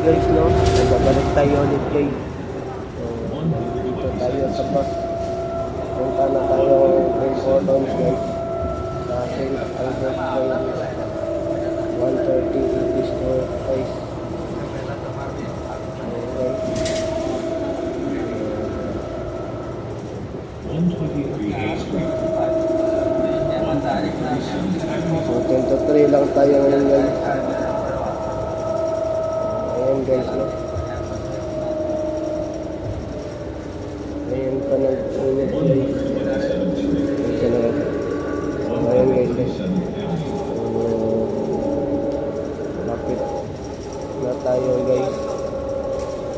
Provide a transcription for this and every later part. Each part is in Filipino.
guys, no? Nagbabalik tayo ulit guys. So, dito tayo sa bus. Punta na tayo Green Cordons guys. Sa St. Albert guys. 130 rupees store guys. So 23 lang tayo ngayon guys. Ayan guys, no? Ayan pa nag-unit guys. Ayan na guys. Ayan guys. Lapit na tayo guys.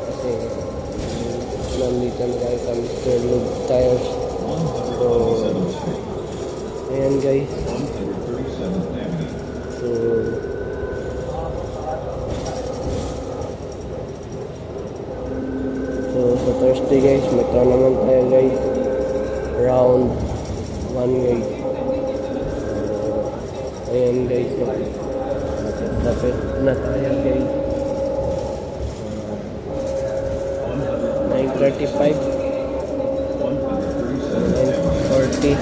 Kasi nandito na tayo sa Mr. Lube Tires. So ayan guys. So sa Thursday guys, may tournament tayo guys. Round 1 guys. Ayan guys. Lapit na tayo guys. 9:35 9:40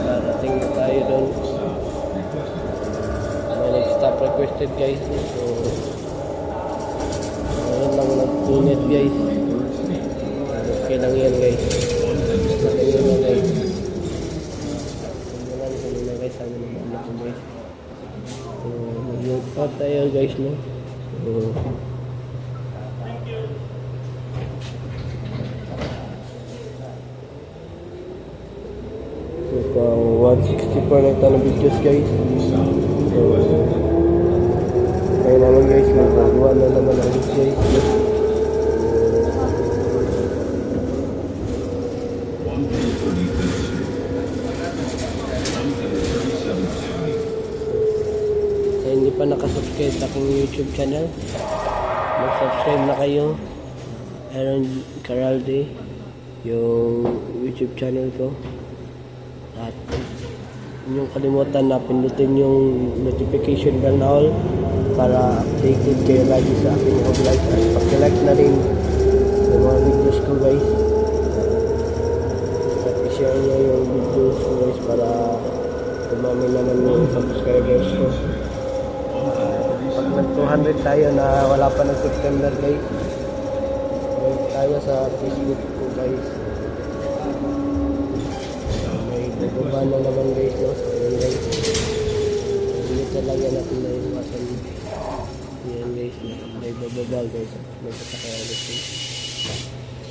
darating na tayo doon. May nag-stop requested guys. So meron lang nag-unit guys. Okay lang yan guys. Okay lang guys. Kunin na guys. Sabi naman na po guys. So mag-out tayo guys, no? So pang 160 per na ng videos guys. So kaya naman guys, magagawa na naman ang guys. Kaya hindi pa nakasubscribe sa aking YouTube channel, mag-subscribe na kayo. Aaron Caralde yung YouTube channel ko. At yung kalimutan na pindutin yung notification bell na all para updated kayo lagi sa aking vlog. At pag-like na rin yung mga videos ko guys. At i-share nyo yung videos ko guys para dumami naman yung subscribers ko. Pag nag 200 tayo na wala pa ng September guys, like tayo sa Facebook ko guys. Baba na naman guys, no? Ayan guys. Hindi talaga natin na iwasan. Ayan guys, may bababa guys. May kasakaya guys.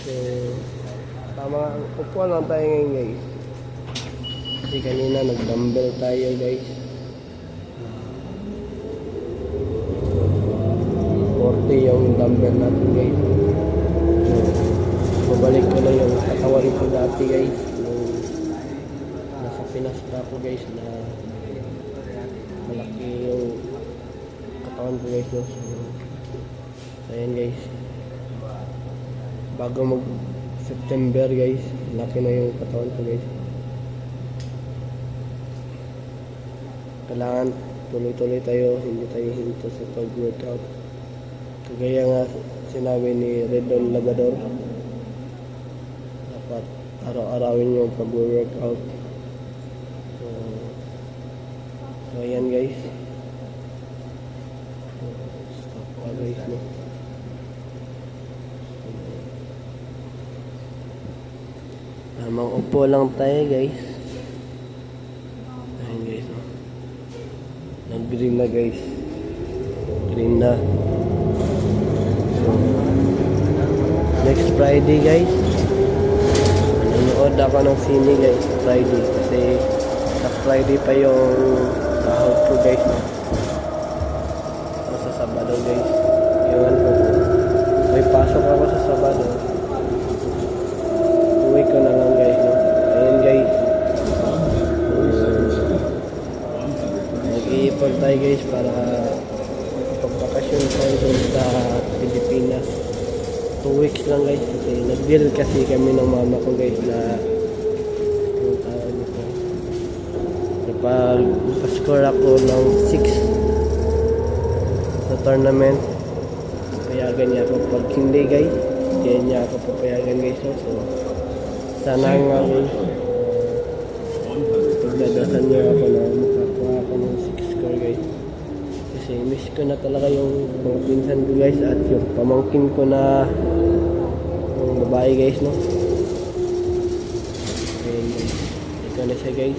So, tama, upuan lang tayo ngayon guys. Kasi kanina nag-dumbbell tayo guys. 40 yung dumbbell natin guys. So, babalik ko na yung katawan ko dati guys. Pinas pa ako guys na malaki yung katawan ko guys, no? So ayan guys, bago mag September guys, laki na yung katawan ko guys. Kailangan tuloy-tuloy tayo, hindi tayo hinto sa pag-workout. Kagaya nga sinabi ni Redon Labrador, dapat araw-arawin yung pag-workout. So ayan guys. Stop pa guys, no? Tamang upo lang tayo guys. Ayan guys, no? Nag-green na guys. Green na. So next Friday guys, nanonood ako ng sine guys. Friday kasi sa Friday pa yung sahod ko guys, no? So, sa Sabado guys, iwan ko may pasok ako sa Sabado, uwi ko na lang guys, no? Ayun guys, nag-iipon tayo guys para pagpakasyon tayo dun sa Pilipinas. 2 weeks lang guys kasi nag-deal kasi kami ng mama ko guys na pag-score ako ng 6 sa tournament, kaya papayagan niya ako. Pag hindi guys, hindi niya ako papayagan guys. No? So, sana nga guys, pagdadasan niyo ako na makakuha ako ng 6 score guys. Kasi miss ko na talaga yung mga pinsan ko guys at yung pamangkin ko na yung babae guys, no? Ayun guys, ito na siya guys.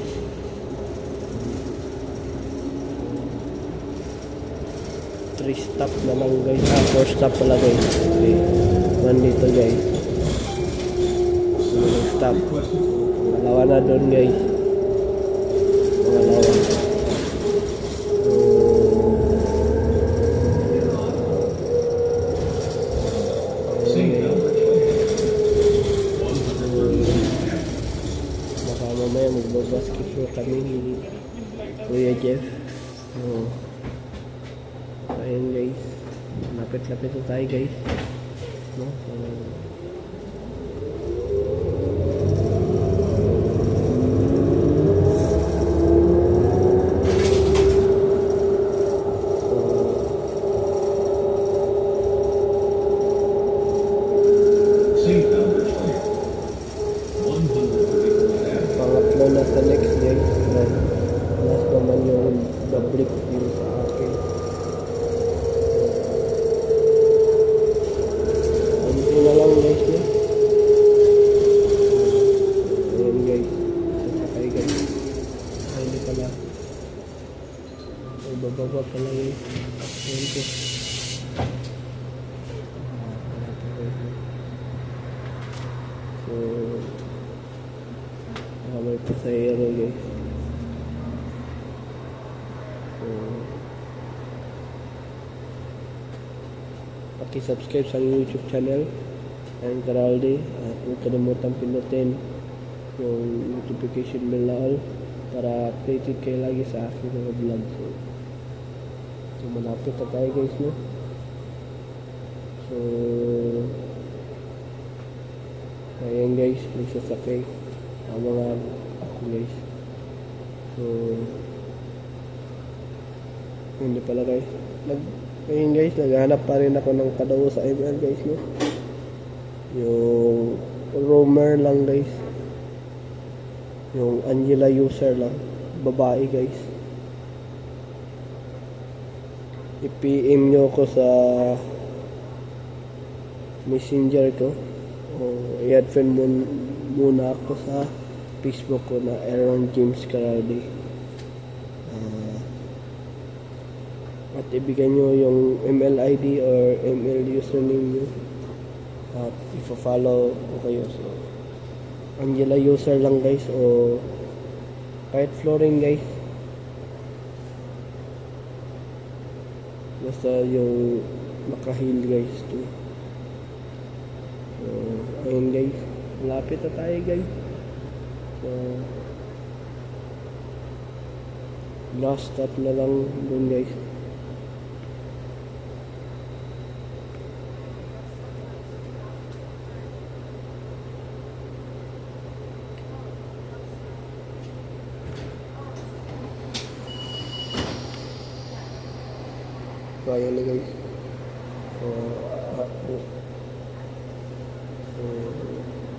Three stop na lang guys. 4 stop pala guys. Okay. 1 dito guys. Stop. Pangalawa na doon guys. Pangalawa. Baka mamaya magbabasketball kami ni Kuya Jeff. Ayun guys, lapit-lapit na tayo guys, no? Pangatlo na sa next guys, last naman yung double yung sa akin. Na lang guys, no? Ayan guys, sasakay guys. Ay, hindi pala. Ay, bababa pala guys. Ayan ko. So, may pasahero guys. So, paki-subscribe sa YouTube channel and Karaldi at huwag kalimutan pinutin yung notification bell na all para updated kayo lagi sa aking mga vlog. So malapit na tayo guys, no? So ayan guys, may sasakay ang mga ako guys. So hindi pala guys, ayun guys, naghahanap pa rin ako ng kadawo sa ML guys, no? Yung roamer lang guys, yung Angela user lang, babae guys. I-PM nyo ko sa messenger ko o i-add friend muna ako sa Facebook ko na Aaron James Karaldi. At ibigay nyo yung ML ID or ML username nyo at ipa-follow ko kayo. So, Angela user lang guys o kahit flooring guys. Basta yung naka-heel guys to. So, ayun guys. Malapit na tayo guys. So, last stop na lang dun guys. So ayan na guys.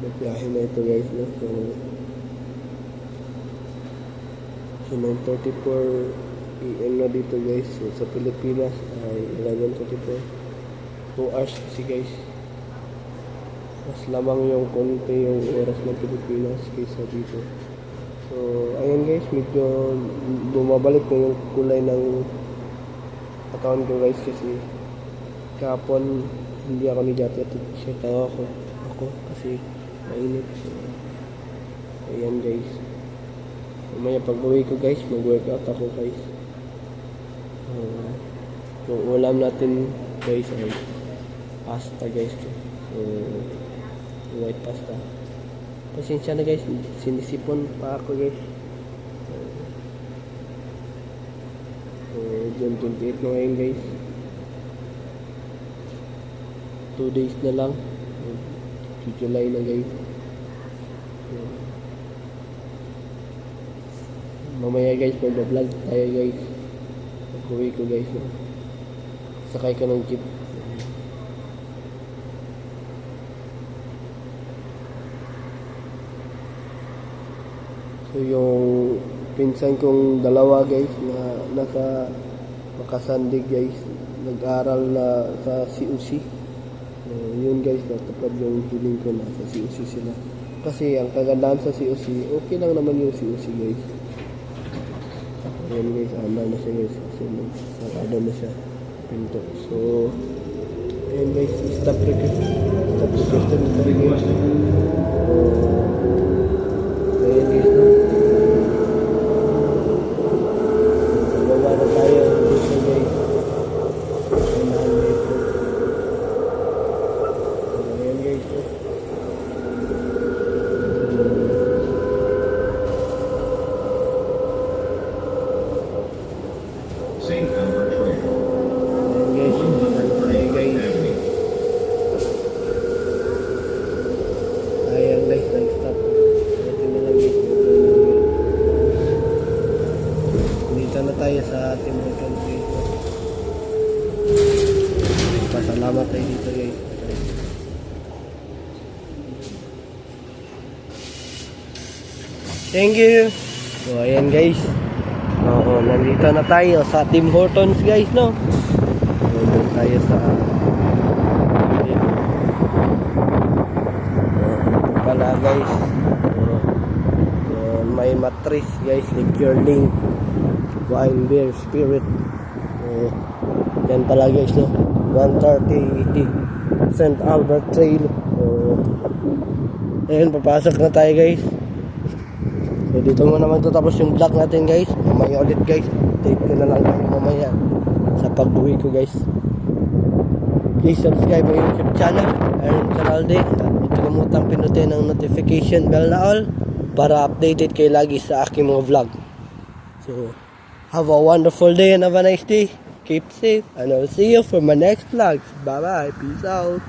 Magbiyahe na ito guys, no? So 9:34 AM na dito guys. So, sa Pilipinas ay 11:34. 2 hours kasi guys. Mas lamang yung konti yung oras ng Pilipinas kaysa dito. So ayan guys, medyo bumabalik na yung kulay ng katawan ko guys kasi kahapon hindi ako ni-jacket t-shirt ako kasi mainit. So ayan guys, mamaya pag uwi ko guys mag-workout ako guys. Yung ulam natin guys ay pasta guys. So white pasta, pasensya na guys, sinisipon pa ako guys. June 28 na ngayon guys. 2 days na lang. July na guys. Mamaya guys mag-vlog tayo guys. Pag-uwi ko guys. Sakay ka ng jeep. Ito yung pinsan kong dalawa guys na nasa Makasandig guys. Nag-aral na sa CUC. Yun guys, natupad yung hiling ko na sa CUC sila. Kasi ang kagandahan sa CUC, okay lang naman yung CUC guys. Ayan guys, amal na siya guys. Kasi sarado na siya. Pinto. So, ayan guys, stop request. Stop request na tayo guys. Ayan guys, no? Bumaba na tayo dito guys. Unahan na ito. Ayan guys, no? St. Albert Trail. Ayan guys, ayan guys. Ayan guys, nag-stop. Ito na lang guys. Dito na tayo sa ating motor guys. Pasalamat tayo dito guys. Thank you. So ayan guys. Oo, nandito na tayo sa Tim Hortons guys, no? Nandito tayo sa gilid. Ito pala guys. May matris guys, liquor link, wine, beer, spirit. Yan pala guys, no? 130 St. Albert Trail. Ayun, papasok na tayo guys. So dito muna magtatapos yung vlog natin guys. Mamaya ulit guys. Update ko na lang kayo mamaya sa pag-uwi ko guys. Please subscribe my YouTube channel, Aaron Caralde. At huwag kalimutang pinutin ang notification bell na all para updated kayo lagi sa aking mga vlog. So have a wonderful day and have a nice day. Keep safe and I'll see you for my next vlog. Bye bye. Peace out.